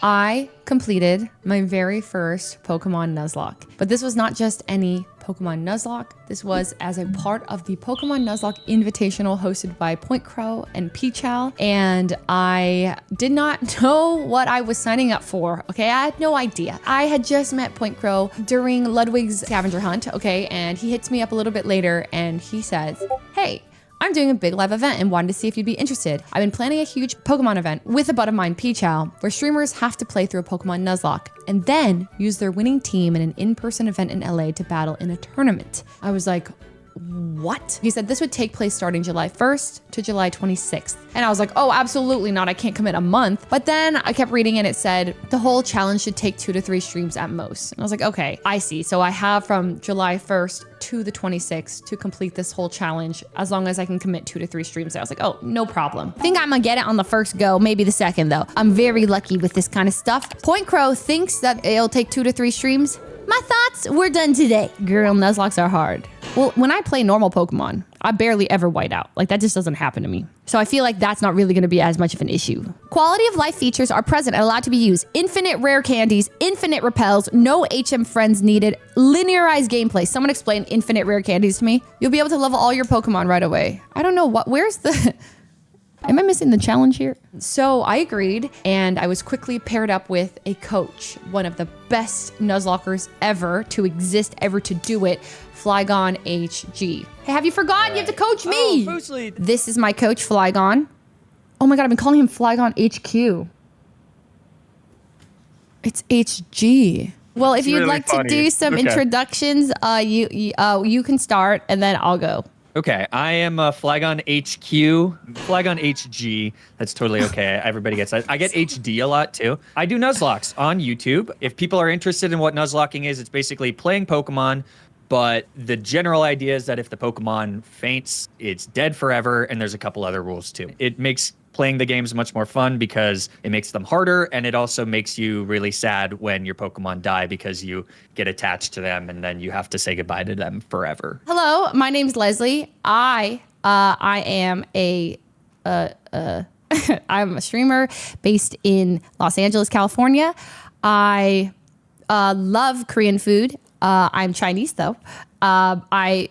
I completed my very first Pokemon Nuzlocke. But this was not just any Pokemon Nuzlocke. This was as a part of the Pokemon Nuzlocke Invitational hosted by PointCrow and pChal. And I did not know what I was signing up for, okay? I had no idea. I had just met PointCrow during Ludwig's scavenger hunt, okay? And he hits me up a little bit later and he says, hey, I'm doing a big live event and wanted to see if you'd be interested. I've been planning a huge Pokemon event with a bud of mine, pChal, where streamers have to play through a Pokemon Nuzlocke and then use their winning team in an in-person event in LA to battle in a tournament. I was like, what? He said this would take place starting July 1st to July 26th. And I was like, oh, absolutely not. I can't commit a month. But then I kept reading and it said the whole challenge should take 2 to 3 streams at most. And I was like, okay, I see. So I have from July 1st to the 26th to complete this whole challenge as long as I can commit 2 to 3 streams. I was like, oh, no problem. I think I'm gonna get it on the first go, maybe the second though. I'm very lucky with this kind of stuff. PointCrow thinks that it'll take 2 to 3 streams. My thoughts, we're done today. Girl, Nuzlocks are hard. Well, when I play normal Pokemon, I barely ever white out. Like that just doesn't happen to me. So I feel like that's not really gonna be as much of an issue. Quality of life features are present and allowed to be used. Infinite rare candies, infinite repels, no HM friends needed, linearized gameplay. Someone explain infinite rare candies to me. You'll be able to level all your Pokemon right away. I don't know where's the... Am I missing the challenge here? So I agreed, and I was quickly paired up with a coach, one of the best Nuzlockers ever to exist, ever to do it, FlygonHG. Hey, have you forgotten? You have to coach me. Oh, Fuslie. This is my coach, Flygon. Oh my God, I've been calling him FlygonHG. It's HG. Well, if you'd like to do some introductions, you can start, and then I'll go. Okay, I am FlygonHG. FlygonHG. That's totally okay. Everybody gets that. I get HD a lot too. I do Nuzlocks on YouTube. If people are interested in what Nuzlocking is, it's basically playing Pokemon, but the general idea is that if the Pokemon faints, it's dead forever, and there's a couple other rules too. It makes playing the games much more fun because it makes them harder, and it also makes you really sad when your Pokemon die because you get attached to them and then you have to say goodbye to them forever. Hello, my name's Leslie. I am I'm a streamer based in Los Angeles, California. I love Korean food. I'm Chinese though. I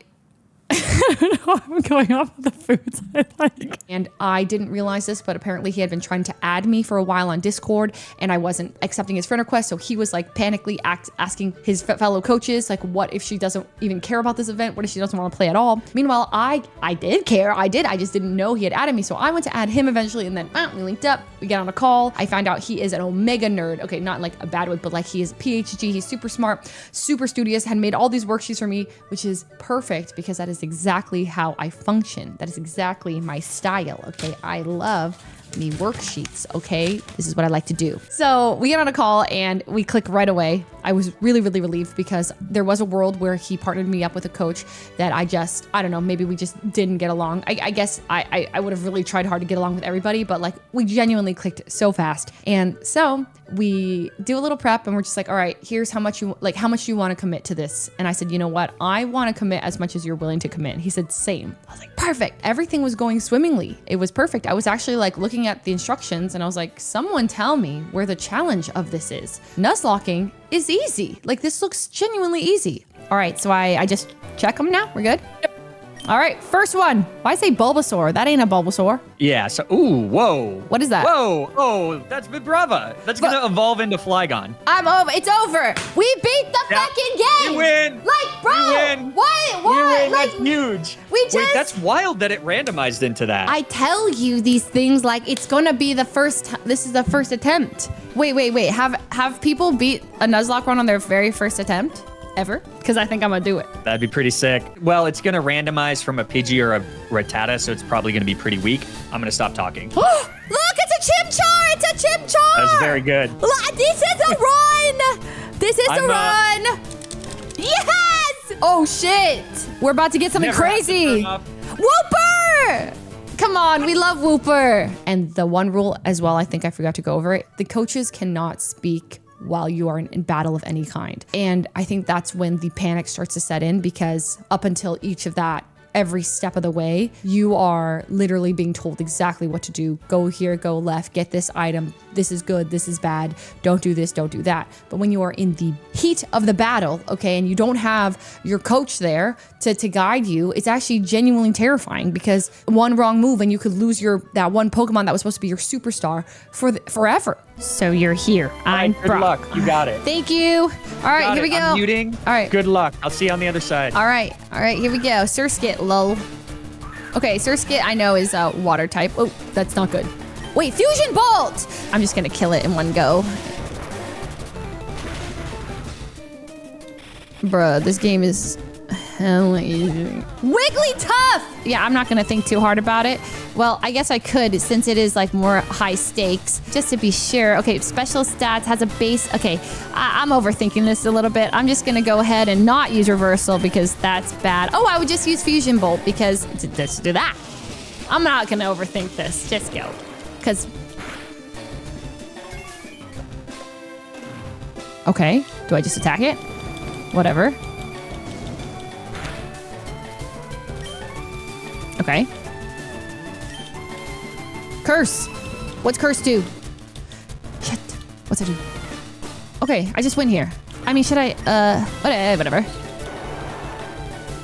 don't know. I'm going off of the foods I like. And I didn't realize this, but apparently he had been trying to add me for a while on Discord, and I wasn't accepting his friend request. So he was like panically asking his fellow coaches, like, what if she doesn't even care about this event? What if she doesn't want to play at all? Meanwhile, I did care. I just didn't know he had added me. So I went to add him eventually, and then we linked up. We get on a call. I found out he is an omega nerd. Okay, not like a bad word, but like he is a PhD. He's super smart, super studious, had made all these worksheets for me, which is perfect because that is exactly how I function. That is exactly my style, okay? I love me worksheets, okay? This is what I like to do. So we get on a call and we click right away. I was really, really relieved because there was a world where he partnered me up with a coach that I don't know, maybe we just didn't get along. I guess I would have really tried hard to get along with everybody, but like we genuinely clicked so fast. And so we do a little prep and we're just like, all right, here's how much you do you want to commit to this? And I said, you know what? I want to commit as much as you're willing to commit. He said, same. I was like, perfect. Everything was going swimmingly. It was perfect. I was actually like looking at the instructions and I was like, someone tell me where the challenge of this is. Nuzlocking is easy. Like this looks genuinely easy. All right, so I just check them now. We're good? Yep. All right, first one. Why say Bulbasaur? That ain't a Bulbasaur. Yeah, so, whoa. What is that? Whoa, oh, that's Vibrava. That's gonna evolve into Flygon. I'm over. It's over. We beat the fucking game. You win. Like, bro. You win. What? You win. Like, That's huge. Wait, that's wild that it randomized into that. I tell you these things like it's gonna be the first. This is the first attempt. Wait. Have people beat a Nuzlocke run on their very first attempt? Ever? Because I think I'm gonna do it. That'd be pretty sick. Well, it's gonna randomize from a Pidgey or a Rattata, so it's probably gonna be pretty weak. I'm gonna stop talking. Look, it's a Chimchar! It's a Chimchar! That's very good. Look, this is a run! This is a run! Yes! Oh shit! We're about to get something crazy! Whooper! Come on, we love Whooper! And the one rule as well, I think I forgot to go over it. The coaches cannot speak while you are in battle of any kind. And I think that's when the panic starts to set in because up until each of that every step of the way. You are literally being told exactly what to do. Go here, go left, get this item. This is good, this is bad. Don't do this, don't do that. But when you are in the heat of the battle, okay, and you don't have your coach there to guide you, it's actually genuinely terrifying because one wrong move and you could lose that one Pokemon that was supposed to be your superstar forever. So you're here. I'm good luck. You got it. Thank you. All right, here we go. I'm muting. All right. Good luck. I'll see you on the other side. All right, here we go. Surskit, lol. Okay, Surskit I know is water type. Oh, that's not good. Wait, Fusion Bolt! I'm just gonna kill it in one go. Bruh, this game is hella easy. Wigglytuff! Yeah, I'm not gonna think too hard about it. Well, I guess I could since it is like more high stakes, just to be sure. Okay, special stats has a base. Okay, I'm overthinking this a little bit. I'm just gonna go ahead and not use reversal because that's bad. Oh, I would just use Fusion Bolt because let's do that. I'm not gonna overthink this. Just go. Because... Okay, do I just attack it? Whatever. Okay. Curse! What's curse do? Shit. What's it do? Okay, I just win here. I mean, should I, whatever.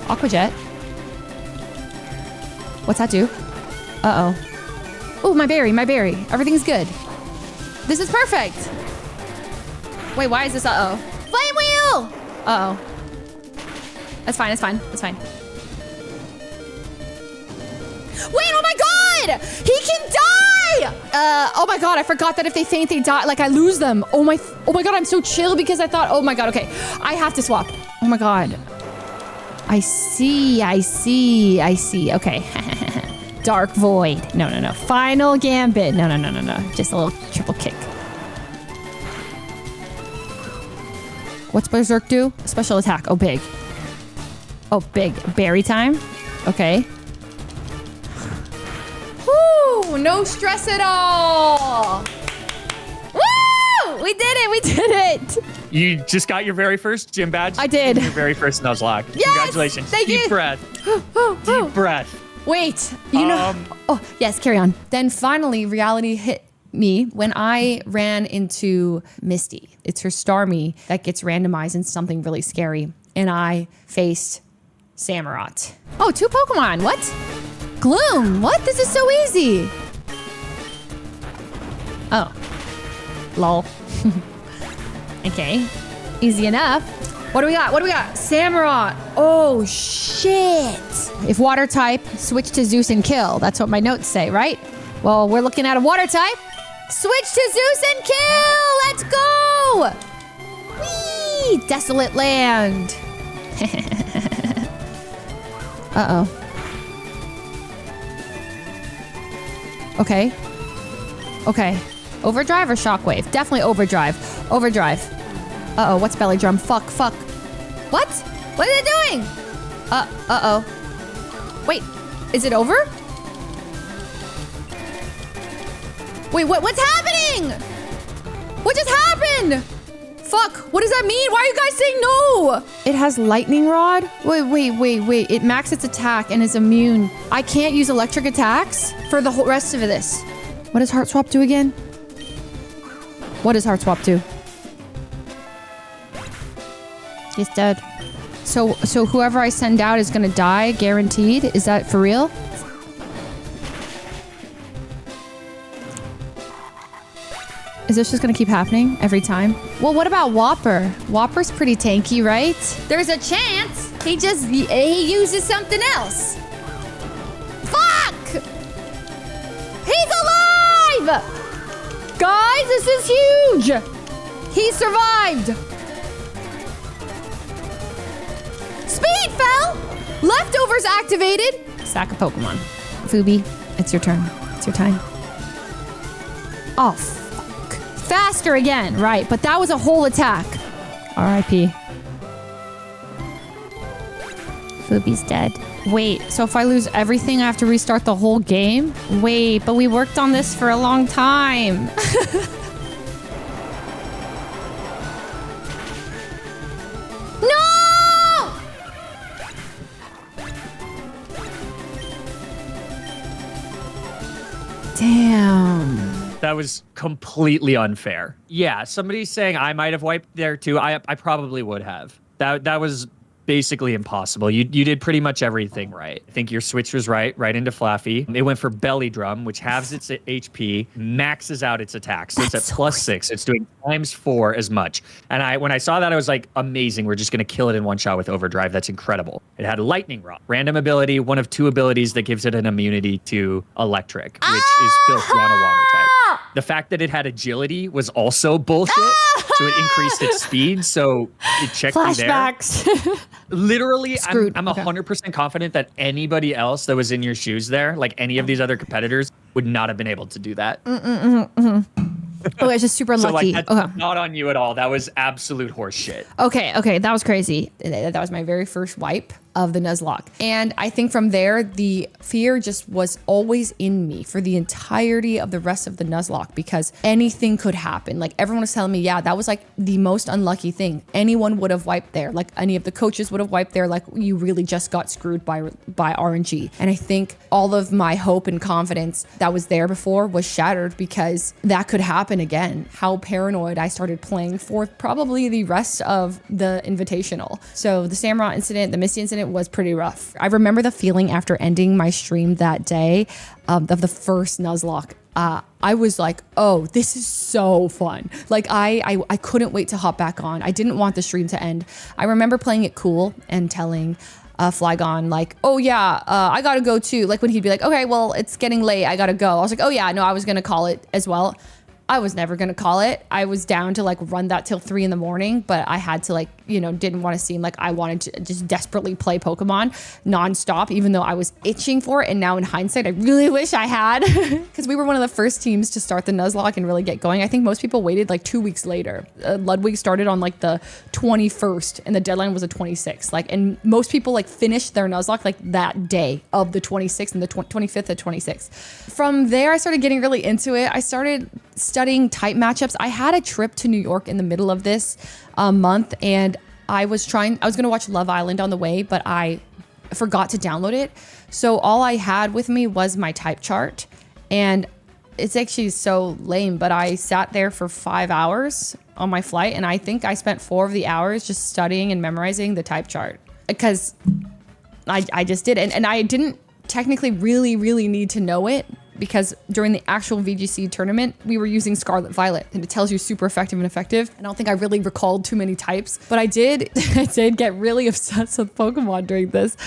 Aqua Jet. What's that do? Uh-oh. Oh, my berry. Everything's good. This is perfect. Wait, why is this uh-oh? Flame wheel! Uh-oh. That's fine. Wait, oh my god! He can die! Oh my god, I forgot that if they faint, they die. Like, I lose them. Oh my god, I'm so chill because I thought, oh my god, okay. I have to swap. Oh my god. I see. Okay. Dark Void. No. Final Gambit. No. Just a little triple kick. What's Berserk do? Special attack. Oh, big. Berry time. Okay. Woo! No stress at all. Woo! We did it. You just got your very first gym badge? I did. Your very first Nuzlocke. Yes! Congratulations. Thank you. Deep breath. Deep breath. Wait, you know... Oh, yes, carry on. Then finally, reality hit me when I ran into Misty. It's her Starmie that gets randomized into something really scary. And I faced Samurott. Oh, 2 Pokemon. What? Gloom. What? This is so easy. Oh. Lol. Okay. Easy enough. What do we got? Samurott. Oh, shit. If water type, switch to Zeus and kill. That's what my notes say, right? Well, we're looking at a water type. Switch to Zeus and kill. Let's go. Whee! Desolate land. Uh-oh. Okay. Overdrive or shockwave? Definitely overdrive. Uh-oh, what's belly drum? Fuck. What? What is it doing? Uh-oh. Wait, is it over? Wait, what's happening? What just happened? Fuck, what does that mean? Why are you guys saying no? It has lightning rod? Wait. It maxed its attack and is immune. I can't use electric attacks for the whole rest of this. What does Heart Swap do again? What does Heart Swap do? He's dead. So whoever I send out is gonna die, guaranteed? Is that for real? Is this just gonna keep happening every time? Well, what about Whopper? Whopper's pretty tanky, right? There's a chance he uses something else. Fuck! He's alive! Guys, this is huge! He survived! Speed fell! Leftovers activated! Sack of Pokemon. Fubi, it's your turn. It's your time. Oh, fuck. Faster again, right, but that was a whole attack. R.I.P. Fubi's dead. Wait, so if I lose everything, I have to restart the whole game? Wait, but we worked on this for a long time. No! That was completely unfair. Yeah, somebody saying I might have wiped there too. I probably would have. That was basically impossible. You did pretty much everything right. I think your switch was right into Flaffy. It went for Belly Drum, which halves its HP, maxes out its attack. So it's at +6. It's doing ×4 as much. And when I saw that, I was like, amazing. We're just going to kill it in one shot with Overdrive. That's incredible. It had a Lightning Rod. Random ability, one of 2 abilities that gives it an immunity to Electric, which is filthy on a water type. The fact that it had agility was also bullshit. So it increased its speed. So it checked me there. Flashbacks. Literally, Screwed. I'm 100% confident that anybody else that was in your shoes there, like any of these other competitors, would not have been able to do that. Oh, it's just super lucky. Like, that's not on you at all. That was absolute horse shit. Okay, that was crazy. That was my very first wipe of the Nuzlocke. And I think from there, the fear just was always in me for the entirety of the rest of the Nuzlocke because anything could happen. Like everyone was telling me, yeah, that was like the most unlucky thing. Anyone would have wiped there. Like any of the coaches would have wiped there. Like you really just got screwed by RNG. And I think all of my hope and confidence that was there before was shattered because that could happen again. How paranoid I started playing for probably the rest of the Invitational. So the Samurott incident, the Misty incident was pretty rough. I remember the feeling after ending my stream that day of the first Nuzlocke. I was like, oh, this is so fun. Like I couldn't wait to hop back on. I didn't want the stream to end. I remember playing it cool and telling Flygon like, oh yeah, I gotta go too. Like when he'd be like, okay, well, it's getting late, I gotta go. I was like, oh yeah, no, I was gonna call it as well. I was never gonna call it. I was down to like run that till 3 a.m, but I had to like, didn't want to seem like I wanted to just desperately play Pokemon nonstop, even though I was itching for it. And now in hindsight, I really wish I had because we were one of the first teams to start the Nuzlocke and really get going. I think most people waited like 2 weeks later. Ludwig started on like the 21st and the deadline was the 26th. And most people like finished their Nuzlocke like that day of the 26th and the 25th and 26th. From there, I started getting really into it. I started studying type matchups. I had a trip to New York in the middle of this month and I was going to watch Love Island on the way, but I forgot to download it. So all I had with me was my type chart and it's actually so lame, but I sat there for 5 hours on my flight and I think I spent 4 of the hours just studying and memorizing the type chart because I just did. And I didn't technically really need to know it because during the actual VGC tournament, we were using Scarlet Violet and it tells you super effective and effective. I don't think I really recalled too many types, but I did get really obsessed with Pokemon during this.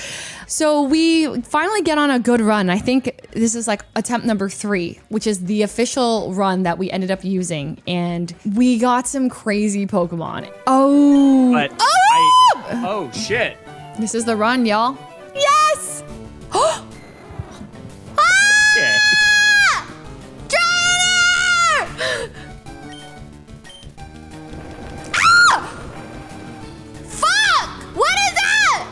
So we finally get on a good run. I think this is like attempt number 3, which is the official run that we ended up using. And we got some crazy Pokemon. Oh shit. This is the run, y'all. Yes! Yeah. Fuck! What is that?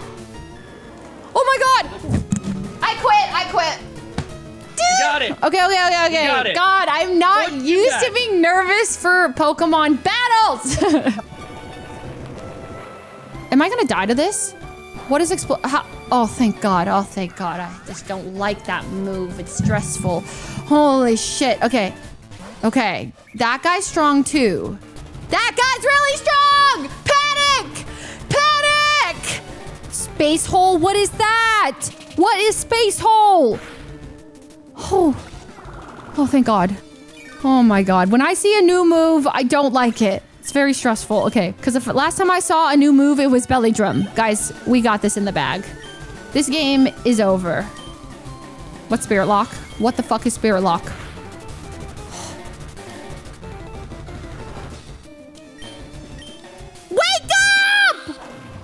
Oh my god! I quit. Dude! You got it. Okay. You got it. God, I'm not used to being nervous for Pokemon battles. Am I gonna die to this? What is oh, thank God. I just don't like that move. It's stressful. Holy shit. Okay. That guy's strong too. That guy's really strong! Panic! Space Hole, what is that? What is Space Hole? Oh, thank God. Oh my God. When I see a new move, I don't like it. It's very stressful. Okay, because last time I saw a new move, it was Belly Drum. Guys, we got this in the bag. This game is over. What's Spirit Lock? What the fuck is Spirit Lock? Wake up!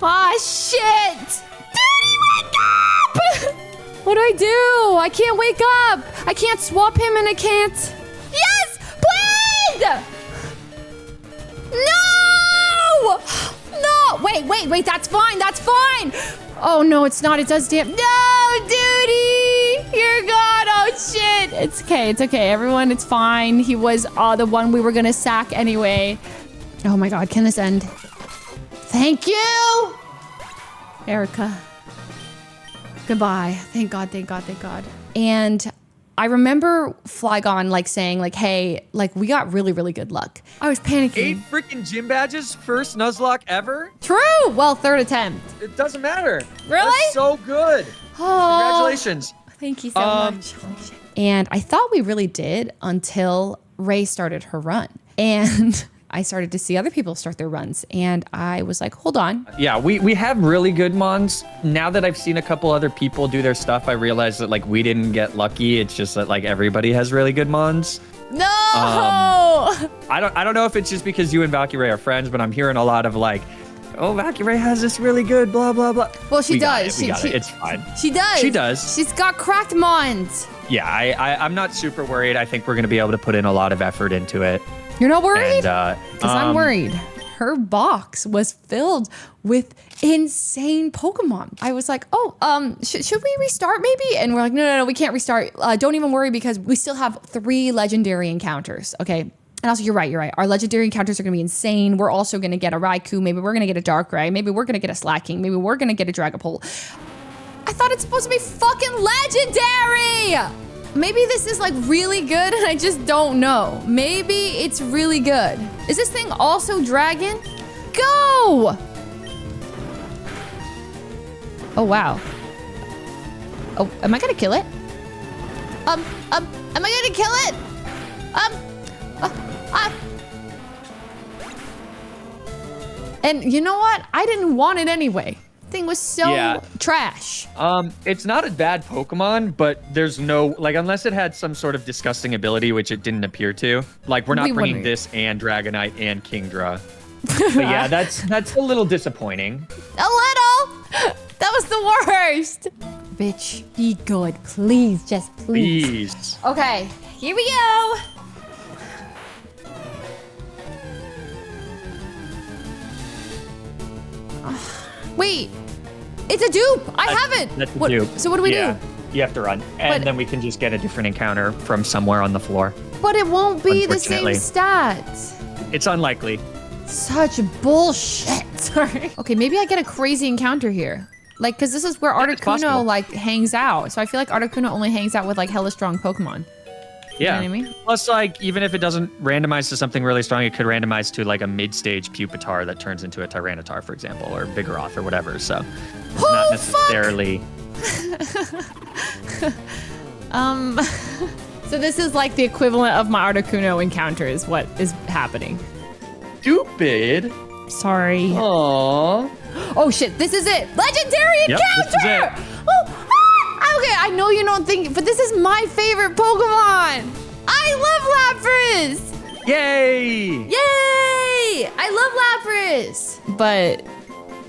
Ah, shit! Dude, wake up! What do? I can't wake up. I can't swap him and I can't. Yes, please! No! Wait, that's fine. Oh, no, it's not. It does damn. No, duty! You're gone. Oh, shit. It's okay. Everyone, it's fine. He was the one we were going to sack anyway. Oh, my God. Can this end? Thank you! Erica. Goodbye. Thank God. And I remember Flygon like saying like, hey, like we got really, really good luck. I was panicking. 8 freaking gym badges, first Nuzlocke ever? True. Well, third attempt. It doesn't matter. Really? That's so good. Oh, Congratulations. Thank you so much. And I thought we really did until Ray started her run. And I started to see other people start their runs. And I was like, hold on. Yeah, we have really good mons. Now that I've seen a couple other people do their stuff, I realize that like we didn't get lucky. It's just that like everybody has really good mons. No! I don't know if it's just because you and Valkyrie are friends, but I'm hearing a lot of like, oh, Valkyrie has this really good blah, blah, blah. Well, she does. We got it. It's fine. She does. She does. She's got cracked mons. Yeah, I'm not super worried. I think we're going to be able to put in a lot of effort into it. You're not worried? Because I'm worried. Her box was filled with insane Pokemon. I was like, oh, should we restart maybe? And we're like, no, we can't restart. Don't even worry because we still have 3 legendary encounters, okay? And also, you're right. Our legendary encounters are going to be insane. We're also going to get a Raikou. Maybe we're going to get a Darkrai. Maybe we're going to get a Slacking. Maybe we're going to get a Dragapult. I thought it's supposed to be fucking legendary! Maybe this is like really good and I just don't know. Maybe it's really good. Is this thing also dragon? Go! Oh, wow. Oh, am I gonna kill it? Am I gonna kill it? And you know what? I didn't want it anyway. Thing was so trash. It's not a bad Pokemon, but there's no, like, unless it had some sort of disgusting ability, which it didn't appear to. Like, we're not bringing this and Dragonite and Kingdra. But yeah, that's a little disappointing. A little? That was the worst. Bitch, be good. Please, just please. Please. Okay, here we go. Wait, it's a dupe. I haven't. That's a dupe. So what do we do? You have to run, and then we can just get a different encounter from somewhere on the floor. But it won't be the same stats. It's unlikely. Such bullshit. Sorry. Okay, maybe I get a crazy encounter here. Like, because this is where Articuno, like, hangs out. So I feel like Articuno only hangs out with, like, hella strong Pokemon. Yeah. You know what I mean? Plus, like, even if it doesn't randomize to something really strong, it could randomize to, like, a mid-stage Pupitar that turns into a Tyranitar, for example, or Vigoroth or whatever. So it's not necessarily... So this is, like, the equivalent of my Articuno encounter is what is happening. Stupid. Sorry. Aww. Oh, shit. This is it. Legendary encounter! This is it. Okay, I know you don't think, but this is my favorite Pokemon. I love Lapras. Yay! Yay! I love Lapras, but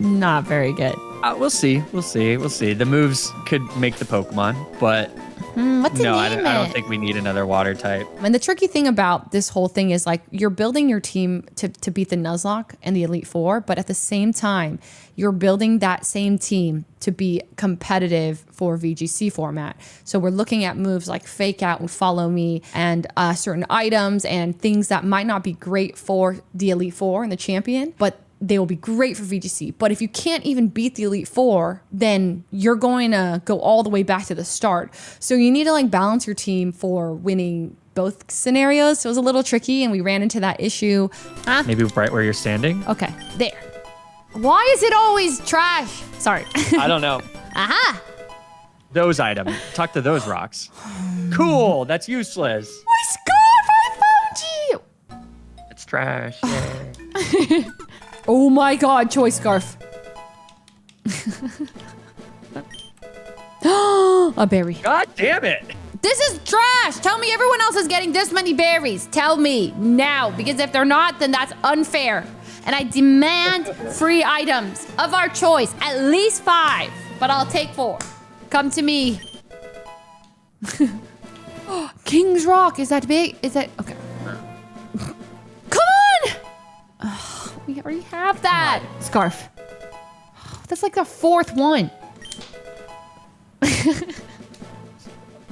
not very good. We'll see. We'll see. We'll see. The moves could make the Pokemon, but what's the no, name I don't think we need another water type. And the tricky thing about this whole thing is like you're building your team to beat the Nuzlocke and the Elite Four, but at the same time, you're building that same team to be competitive for VGC format. So we're looking at moves like Fake Out and Follow Me and certain items and things that might not be great for the Elite Four and the champion, but they will be great for VGC. But if you can't even beat the Elite Four, then you're going to go all the way back to the start. So you need to like balance your team for winning both scenarios. So it was a little tricky and we ran into that issue. Maybe right where you're standing? Okay, there. Why is it always trash? Sorry. I don't know. Aha! Those items. Talk to those rocks. Cool. That's useless. My scarf! I found you! It's trash. Yeah. Oh my god, choice scarf. A berry. God damn it. This is trash! Tell me everyone else is getting this many berries. Tell me now, because if they're not, then that's unfair. And I demand free items of our choice, at least 5, but I'll take 4. Come to me. King's Rock, is that big? Is that, okay. Come on! Oh, we already have that. Scarf. That's like the 4th one.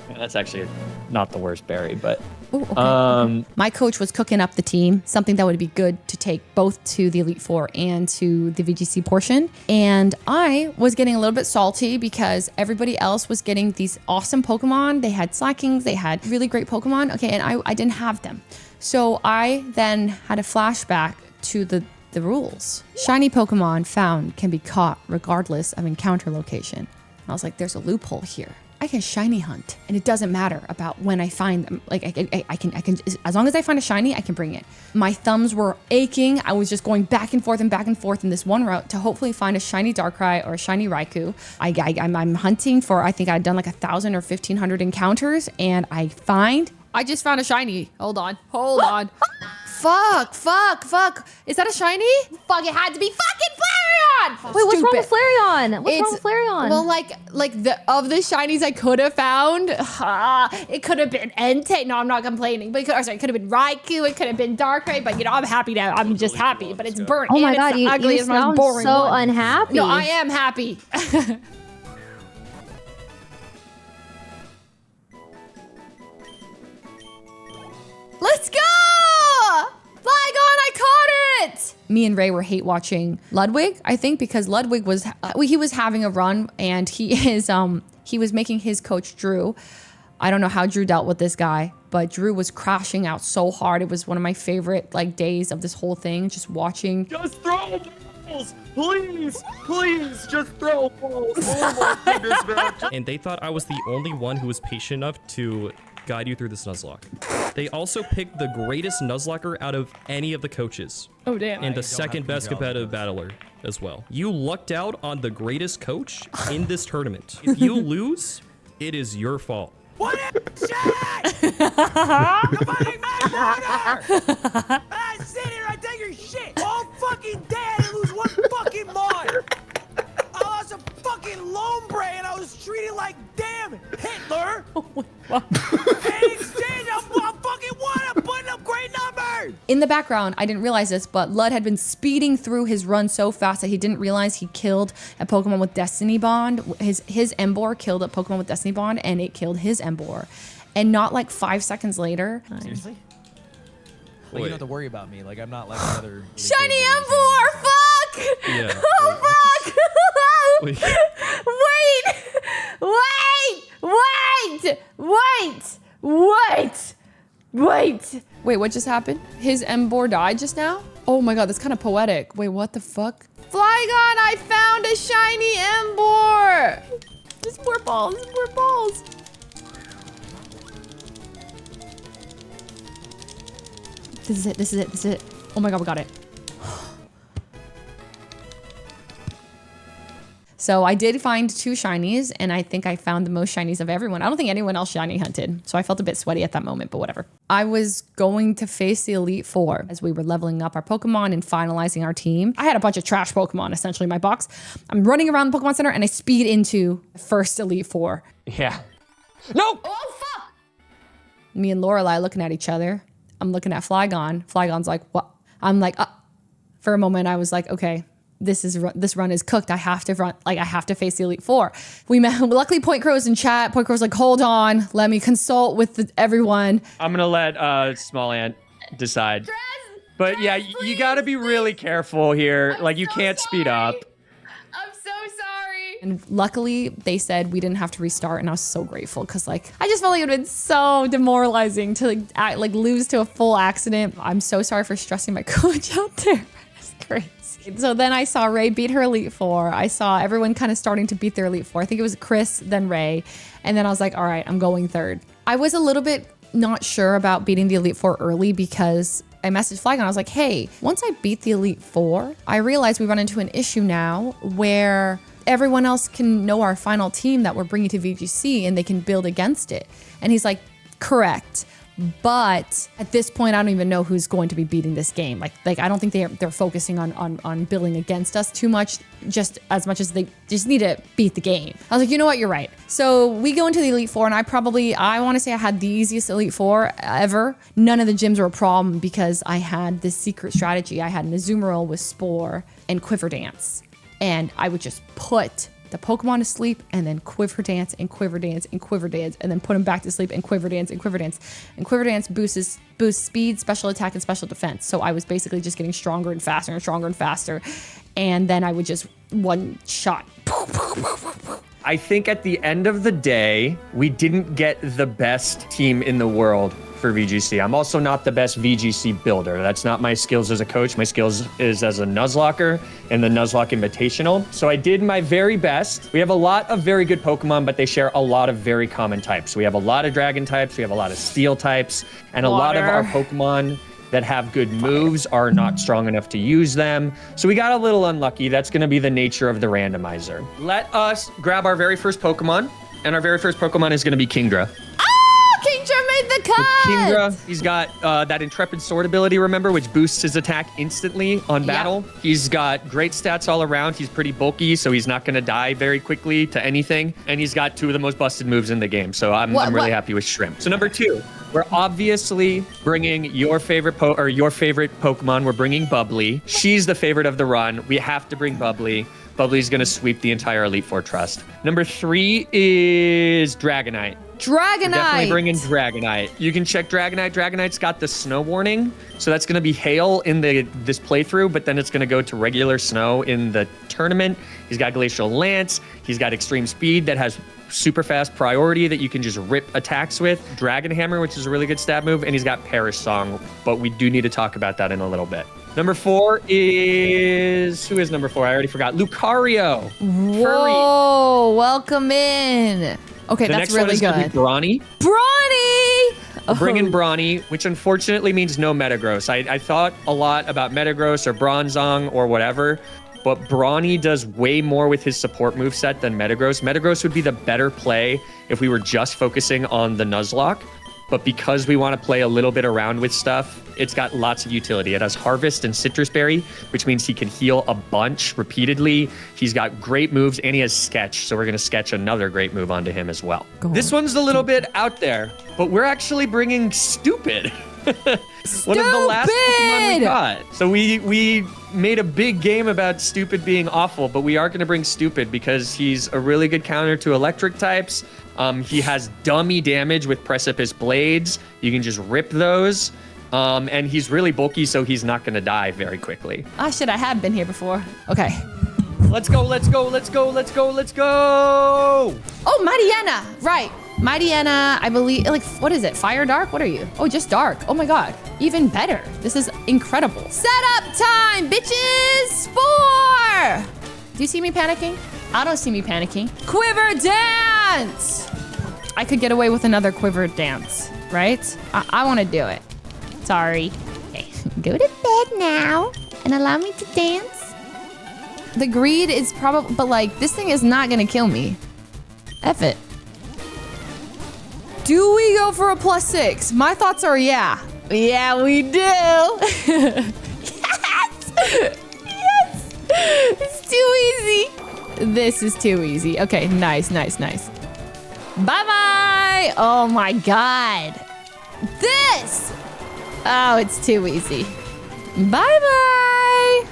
Yeah, that's actually not the worst berry, but Ooh, okay. My coach was cooking up the team, something that would be good to take both to the Elite Four and to the VGC portion. And I was getting a little bit salty because everybody else was getting these awesome Pokemon. They had Slackings, they had really great Pokemon. Okay, and I didn't have them. So I then had a flashback to the rules. Shiny Pokemon found can be caught regardless of encounter location. And I was like, there's a loophole here. I can shiny hunt, and it doesn't matter about when I find them. Like I can, as long as I find a shiny, I can bring it. My thumbs were aching. I was just going back and forth in this one route to hopefully find a shiny Darkrai or a shiny Raikou. I'm hunting for, I think I'd done like 1,000 or 1,500 encounters, and I just found a shiny. Hold on. Fuck. Is that a shiny? Fuck, it had to be fucking Flareon! Wait, what's wrong with Flareon? What's wrong with Flareon? Well, of the shinies I could have found, it could have been Entei. No, I'm not complaining. But it could have been Raikou. It could have been Darkrai. But, I'm happy now. I'm just happy. But it's burnt. Oh my and God, it's the ugliest, most sound boring so one. unhappy. No, I am happy. Let's go! Flygon, I caught it! Me and Ray were hate watching Ludwig, I think, because Ludwig was he was having a run, and he was making his coach Drew. I don't know how Drew dealt with this guy, but Drew was crashing out so hard. It was one of my favorite days of this whole thing, just watching. Just throw balls, please, just throw balls. Oh my goodness, man. And they thought I was the only one who was patient enough to guide you through this Nuzlocke. They also picked the greatest Nuzlocker out of any of the coaches. Oh, damn. And the second best competitive battler as well. You lucked out on the greatest coach in this tournament. If you lose, it is your fault. What is shit? Nobody made water! I sit here, I take your shit all fucking day, I didn't lose one fucking mod. I lost a fucking Lombre and I was treated like damn Hitler. Oh my God. In exchange, I'm fucking won. I'm putting up great numbers. In the background, I didn't realize this, but Lud had been speeding through his run so fast that he didn't realize he killed a Pokemon with Destiny Bond. His Emboar killed a Pokemon with Destiny Bond, and it killed his Emboar. And not 5 seconds later. Seriously? Like, you don't have to worry about me. Like, I'm not like another... Shiny Emboar! Fuck! Yeah. Oh, fuck! Wait. Wait, what just happened? His Emboar died just now? Oh my God, that's kind of poetic. Wait, what the fuck? Flygon, I found a shiny Emboar! Just more balls, more balls. This is it. Oh my God, we got it. So I did find 2 shinies, and I think I found the most shinies of everyone. I don't think anyone else shiny hunted, so I felt a bit sweaty at that moment, but whatever. I was going to face the Elite Four as we were leveling up our Pokemon and finalizing our team. I had a bunch of trash Pokemon, essentially, in my box. I'm running around the Pokemon Center, and I speed into the first Elite Four. Yeah. No! Oh, fuck! Me and Lorelai looking at each other. I'm looking at Flygon. Flygon's like, what? I'm like, for a moment, I was like, okay. This run is cooked. I have to run. I have to face the Elite Four. We met. Luckily, PointCrow's in chat. PointCrow's like, hold on, let me consult with everyone. I'm gonna let Small Ant decide. But yeah, you gotta be really careful here. You can't speed up. I'm so sorry. And luckily, they said we didn't have to restart, and I was so grateful because I just felt like it would have been so demoralizing to lose to a full accident. I'm so sorry for stressing my coach out there. It's crazy. So then I saw Ray beat her Elite Four. I saw everyone kind of starting to beat their Elite Four. I think it was Chris, then Ray. And then I was like, all right, I'm going third. I was a little bit not sure about beating the Elite Four early because I messaged Flygon. I was like, hey, once I beat the Elite Four, I realized we run into an issue now where everyone else can know our final team that we're bringing to VGC and they can build against it. And he's like, correct. But at this point, I don't even know who's going to be beating this game. I don't think they're focusing on building against us too much, just as much as they just need to beat the game. I was like, you know what, you're right. So we go into the Elite Four, and I want to say I had the easiest Elite Four ever. None of the gyms were a problem because I had this secret strategy. I had an Azumarill with Spore and Quiver Dance, and I would just put the Pokemon to sleep and then quiver dance and quiver dance and quiver dance and then put him back to sleep and quiver dance and quiver dance. And quiver dance boosts speed, special attack, and special defense. So I was basically just getting stronger and faster and stronger and faster. And then I would just one shot. I think at the end of the day, we didn't get the best team in the world for VGC. I'm also not the best VGC builder. That's not my skills as a coach. My skills is as a Nuzlocker in the Nuzlocke Invitational. So I did my very best. We have a lot of very good Pokemon, but they share a lot of very common types. We have a lot of Dragon types, we have a lot of Steel types, and a lot of our Pokemon that have good moves are not strong enough to use them. So we got a little unlucky. That's gonna be the nature of the randomizer. Let us grab our very first Pokemon, and our very first Pokemon is gonna be Kingdra. Kingdra made the cut! Kingdra, he's got that Intrepid Sword ability, remember, which boosts his attack instantly on battle. Yep. He's got great stats all around. He's pretty bulky, so he's not going to die very quickly to anything. And he's got 2 of the most busted moves in the game, so I'm really happy with Shrimp. So number 2, we're obviously bringing your favorite Pokemon. We're bringing Bubbly. She's the favorite of the run. We have to bring Bubbly. Bubbly's going to sweep the entire Elite Four Trust. Number 3 is Dragonite. Dragonite! Definitely bringing Dragonite. You can check Dragonite. Dragonite's got the snow warning, so that's going to be hail in this playthrough, but then it's going to go to regular snow in the tournament. He's got Glacial Lance. He's got extreme speed that has super fast priority that you can just rip attacks with. Dragon Hammer, which is a really good stab move, and he's got Perish Song, but we do need to talk about that in a little bit. Number 4 is... Who is number 4? I already forgot. Lucario. Whoa, welcome in. Okay, that's really good. The next one is going to be Brawny. Brawny! We're bringing Brawny, which unfortunately means no Metagross. I thought a lot about Metagross or Bronzong or whatever, but Brawny does way more with his support moveset than Metagross. Metagross would be the better play if we were just focusing on the Nuzlocke. But because we want to play a little bit around with stuff, it's got lots of utility. It has Harvest and Citrus Berry, which means he can heal a bunch repeatedly. He's got great moves, and he has Sketch, so we're going to sketch another great move onto him as well. This one's a little bit out there, but we're actually bringing Stupid. One of the last Pokemon we got. So we made a big game about Stupid being awful, but we are going to bring Stupid because he's a really good counter to electric types. He has dummy damage with Precipice Blades. You can just rip those. And he's really bulky, so he's not going to die very quickly. Ah, shit, I have been here before. Okay. Let's go, let's go, let's go, let's go, let's go! Oh, Mightyena! Right. Mightyena, I believe, like, what is it? Fire Dark? What are you? Oh, just Dark. Oh my god. Even better. This is incredible. Setup time, bitches! 4! Do you see me panicking? I don't see me panicking. Quiver Dance! I could get away with another Quiver Dance, right? I want to do it. Sorry. Okay. Go to bed now and allow me to dance. The greed is probably, but like, this thing is not gonna kill me. F it. Do we go for a +6? My thoughts are yeah. Yeah, we do. Yes! Yes! It's too easy. This is too easy. Okay, nice, nice, nice. Bye-bye! Oh my god. This! Oh, it's too easy. Bye-bye!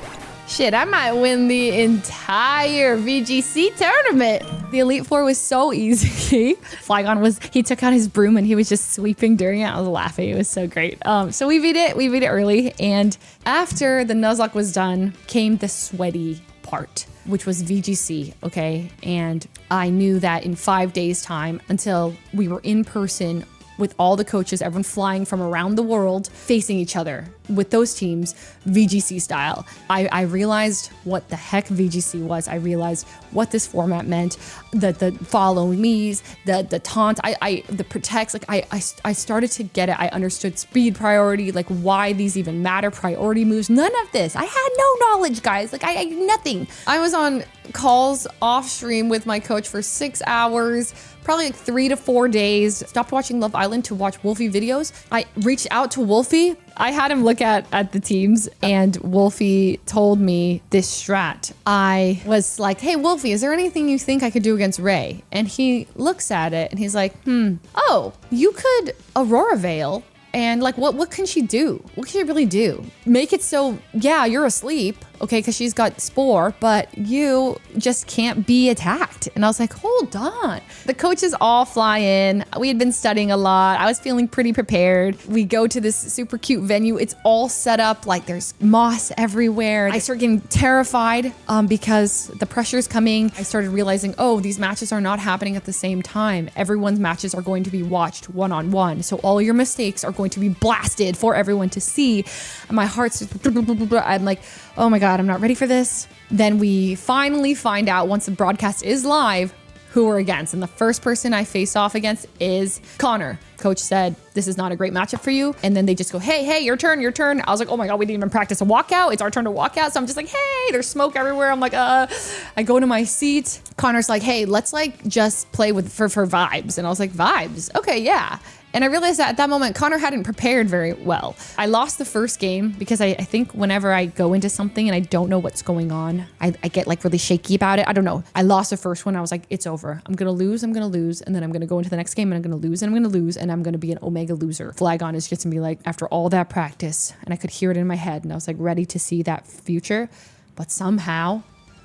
Shit, I might win the entire VGC tournament. The Elite Four was so easy. Flygon he took out his broom and he was just sweeping during it. I was laughing, it was so great. So we beat it early. And after the Nuzlocke was done, came the sweaty part, which was VGC, okay? And I knew that in 5 days' time, until we were in person with all the coaches, everyone flying from around the world, facing each other with those teams, VGC style. I realized what the heck VGC was. I realized what this format meant, the follow me's, the taunt, the protects, like I started to get it. I understood speed priority, like why these even matter, priority moves, none of this. I had no knowledge, guys, like I nothing. I was on calls off stream with my coach for 6 hours, probably like 3 to 4 days. Stopped watching Love Island to watch Wolfie videos. I reached out to Wolfie. I had him look at the teams, and Wolfie told me this strat. I was like, hey, Wolfie, is there anything you think I could do against Ray? And he looks at it and he's like, oh, you could Aurora Veil. And like, what can she do? What can she really do? Make it so, yeah, you're asleep, okay, because she's got Spore, but you just can't be attacked. And I was like, hold on. The coaches all fly in. We had been studying a lot. I was feeling pretty prepared. We go to this super cute venue. It's all set up like there's moss everywhere. I start getting terrified because the pressure's coming. I started realizing, oh, these matches are not happening at the same time. Everyone's matches are going to be watched one-on-one. So all your mistakes are going to be blasted for everyone to see. And my heart's just, I'm like, oh my God, I'm not ready for this. Then we finally find out once the broadcast is live who we're against. And the first person I face off against is Connor. Coach said, this is not a great matchup for you. And then they just go, hey, your turn. I was like, oh my God, we didn't even practice a walkout. It's our turn to walk out. So I'm just like, hey, there's smoke everywhere. I'm like, I go to my seat. Connor's like, hey, let's like just play for vibes. And I was like, vibes? Okay, yeah. And I realized that at that moment, Connor hadn't prepared very well. I lost the first game because I think whenever I go into something and I don't know what's going on, I get like really shaky about it. I don't know. I lost the first one. I was like, it's over. I'm going to lose. And then I'm going to go into the next game and I'm going to lose and I'm going to lose and I'm going to be an Omega loser. Flygon is just going to be like, after all that practice, and I could hear it in my head and I was like ready to see that future. But somehow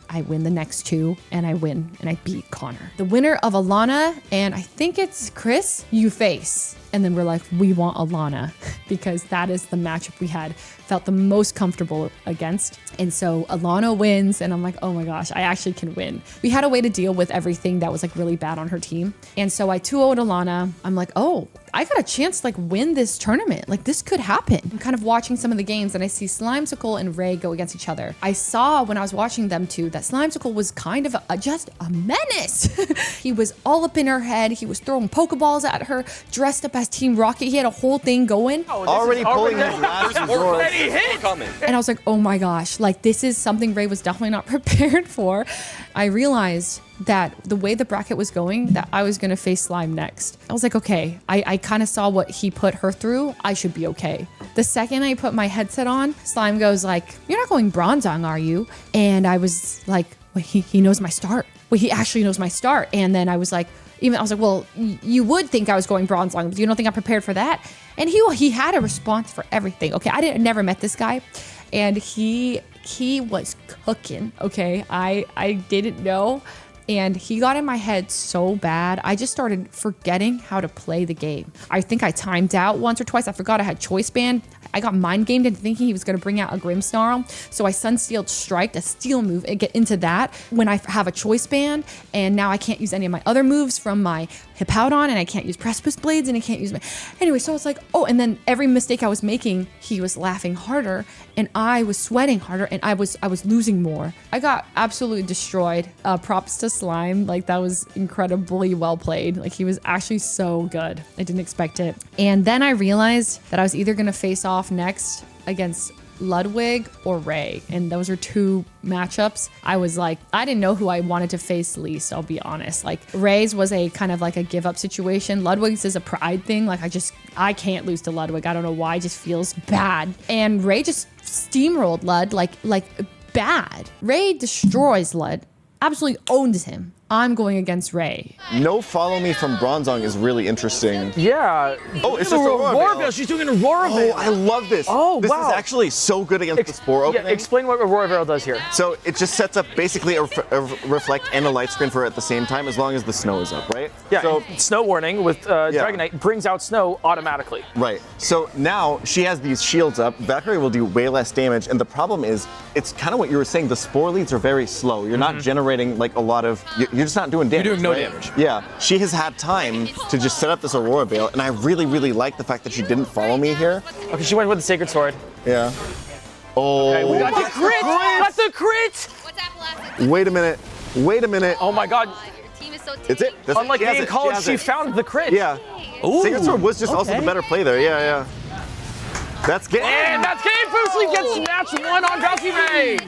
I win the next two and I win and I beat Connor. The winner of Alana and I think it's Chris, you face. And then we're like, we want Alana because that is the matchup we had felt the most comfortable against. And so Alana wins and I'm like, oh my gosh, I actually can win. We had a way to deal with everything that was like really bad on her team. And so I 2-0'd Alana. I'm like, oh, I got a chance to like win this tournament. Like this could happen. I'm kind of watching some of the games and I see Slimecicle and Ray go against each other. I saw when I was watching them two that Slimecicle was kind of just a menace. He was all up in her head. He was throwing Pokeballs at her, dressed up as Team Rocket. He had a whole thing going. Already pulling his last resort. And I was like, oh my gosh, like this is something Ray was definitely not prepared for. I realized that the way the bracket was going, that I was going to face Slime next. I was like, okay, I kind of saw what he put her through. I should be okay. The second I put my headset on, Slime goes like, you're not going Bronzong, are you? And I was like, wait, he knows my start. Wait, he actually knows my start. And then I was like, well, you would think I was going Bronzong, but you don't think I'm prepared for that? And he had a response for everything. Okay, I never met this guy. And he was cooking, okay? I didn't know. And he got in my head so bad, I just started forgetting how to play the game. I think I timed out once or twice. I forgot I had Choice Band. I got mind gamed into thinking he was going to bring out a Grimmsnarl. So I Sunsealed Strike, a steel move, and get into that when I have a Choice Band. And now I can't use any of my other moves from my Hippowdon, and I can't use Precipice Blades, and I can't use my... Anyway, so it's like, oh, and then every mistake I was making, he was laughing harder, and I was sweating harder, and I was losing more. I got absolutely destroyed. Props to Slime. Like, that was incredibly well played. Like, he was actually so good. I didn't expect it. And then I realized that I was either going to face off next against Ludwig or Ray, and those are two matchups. I was like, I didn't know who I wanted to face least, I'll be honest. Like, Ray's was a kind of like a give up situation. Ludwig's is a pride thing. Like, I can't lose to Ludwig. I don't know why, it just feels bad. And Ray just steamrolled Lud like bad. Ray destroys Lud, absolutely owns him. I'm going against Ray. No follow me from Bronzong is really interesting. Yeah. Oh, it's just Aurora Veil. She's doing an Aurora Veil. Oh, I love this. Oh, this wow. This is actually so good against the Spore opening. Yeah, explain what Aurora Veil does here. So it just sets up basically a reflect and a light screen for her at the same time, as long as the snow is up, right? Yeah, so, snow warning with Dragonite brings out snow automatically. Right. So now she has these shields up. Valkyrie will do way less damage, and the problem is, it's kind of what you were saying, the Spore leads are very slow. You're not generating like a lot of, you're just not doing damage. You're doing no damage. Yeah, she has had time to just set up this Aurora Veil, and I really, really like the fact that she didn't follow me here. Okay, she went with the Sacred Sword. Yeah. Oh. Okay, we got the crit! Got the crit! What's Apple? Wait a minute. Wait a minute. Oh my god. Your team is so It's it. That's Unlike me in college, she found the crit. Yeah. Sacred Sword was just also the better play there. Yeah. That's game. And that's game. Fuslie gets match 1 on Valkyrie.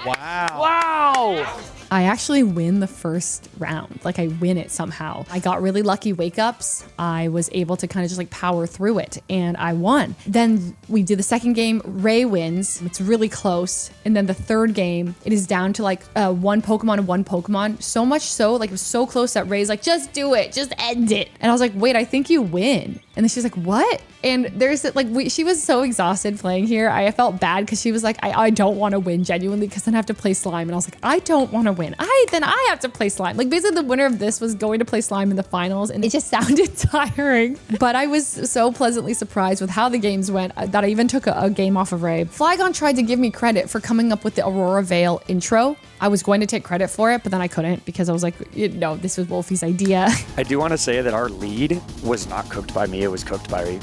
Wow. Wow. I actually win the first round. Like, I win it somehow. I got really lucky wake ups. I was able to kind of just like power through it, and I won. Then we do the second game. Ray wins. It's really close. And then the third game, it is down to like one Pokemon and one Pokemon. So much so, like, it was so close that Ray's like, just do it. Just end it. And I was like, wait, I think you win. And then she's like, what? And there's like, she was so exhausted playing here. I felt bad because she was like, I don't want to win genuinely because then I have to play slime. And I was like, I don't want to win. Then I have to play slime. Like basically the winner of this was going to play slime in the finals, and it just sounded tiring. But I was so pleasantly surprised with how the games went that I even took a game off of Ray. Flygon tried to give me credit for coming up with the Aurora Veil intro. I was going to take credit for it, but then I couldn't because I was like, no, this was Wolfie's idea. I do want to say that our lead was not cooked by me. It was cooked by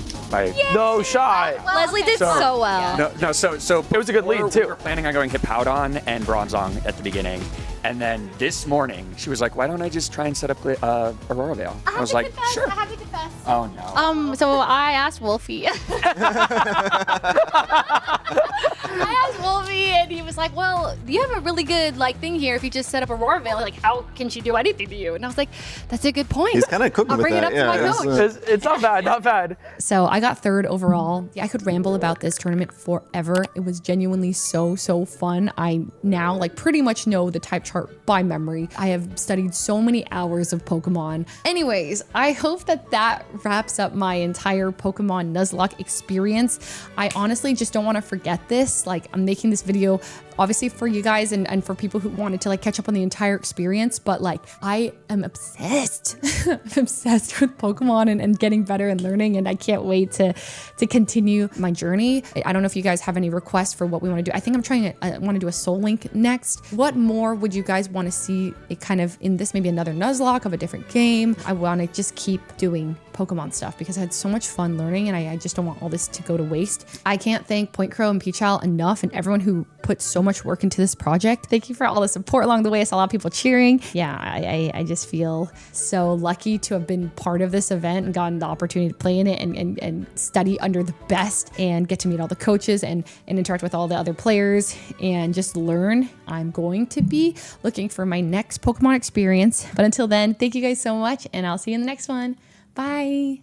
No shot. Leslie did so well. No, so It was a good lead, too. We were planning on going Hippowdon and Bronzong at the beginning. And then this morning, she was like, why don't I just try and set up Aurora Veil? I was like, sure. I have to confess. Oh, no. So I asked Wolfie. I asked Wolfie, and he was like, well, you have a really good thing here if you just set up Aurora Veil. Like, how can she do anything to you? And I was like, that's a good point. He's kind of cooking I'll with bring that. it up to my coach. It's not bad, not bad. So I got third overall. I could ramble about this tournament forever. It was genuinely so fun. I now pretty much know the type chart by memory. I have studied so many hours of Pokemon. Anyways, I hope that wraps up my entire Pokemon Nuzlocke experience. I honestly just don't want to forget this. I'm making this video obviously for you guys and for people who wanted to catch up on the entire experience, but I am obsessed. I'm obsessed with Pokemon and getting better and learning, and I can't wait to continue my journey. I don't know if you guys have any requests for what we want to do. I think I want to do a Soul Link next. What more would you guys want to see it kind of in this, maybe another Nuzlocke of a different game? I want to just keep doing Pokemon stuff because I had so much fun learning, and I just don't want all this to go to waste. I can't thank PointCrow and pChal enough, and everyone who put so much work into this project. Thank you for all the support along the way. I saw a lot of people cheering. Yeah, I just feel so lucky to have been part of this event and gotten the opportunity to play in it and study under the best and get to meet all the coaches and interact with all the other players and just learn. I'm going to be looking for my next Pokemon experience. But until then, thank you guys so much, and I'll see you in the next one. Bye.